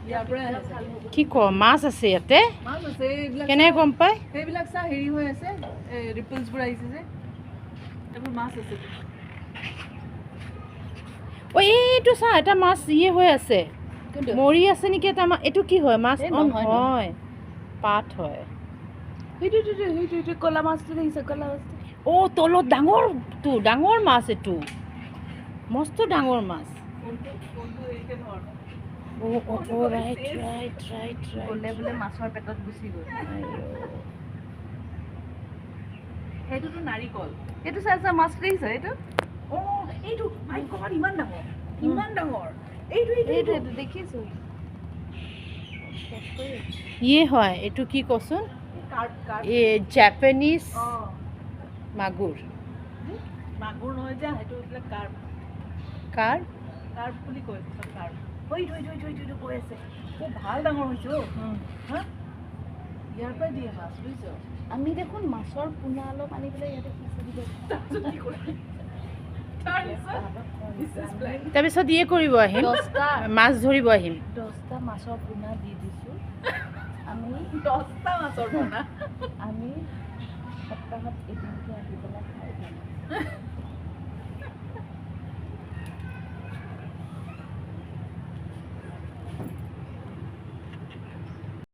ইয়াৰ পৰা আহিছে কি ক মাছ আছে ইয়াতে মাছ আছে এইবিলাক কেনে গম পায় সেইবিলাক চা হেৰি হৈ আছে ৰিপলছবোৰ আহিছে যে এইবোৰ মাছ আছে ঐ এইটো চা এটা মাছ ইয়ে হৈ আছে মৰি আছে নেকি এটা এইটো কি হয় মাছ নহয় পাত হয় সেইটো ক'লা মাছটো দেখিছে ক'লা মাছটো অ' তলত ডাঙৰ মাছ এইটো মস্ত ডাঙৰ মাছ বোলে মাছৰ পেটত গুচি গ'ল সেইটোতো নাৰিকল এইটো চাই মাছ দেখিছে এইটো এইটো মাই গড ইমান ডাঙৰ এইটো দেখিছো ইয়ে হয় এইটো কি কচোন জাপানিজ মাগুৰ নহয় যে সেইটো এইবিলাক কাৰ বুলি কয় এইটো কৈ আছে ভাল ডাঙৰ হৈছে হা ইয়াৰ পৰাই দিয়ে মাছ বুজিছ আমি দেখোন মাছৰ পোনা অলপ আনি পেলাই ইয়াতে তাৰপিছত ইয়ে কৰিব আহিম মাছ ধৰিব আহিম 10টা মাছৰ পোনা দি দিছোঁ আমি 10টা মাছৰ পোনা আমি সপ্তাহত এদিনকৈ আহি পেলাই খাই যাম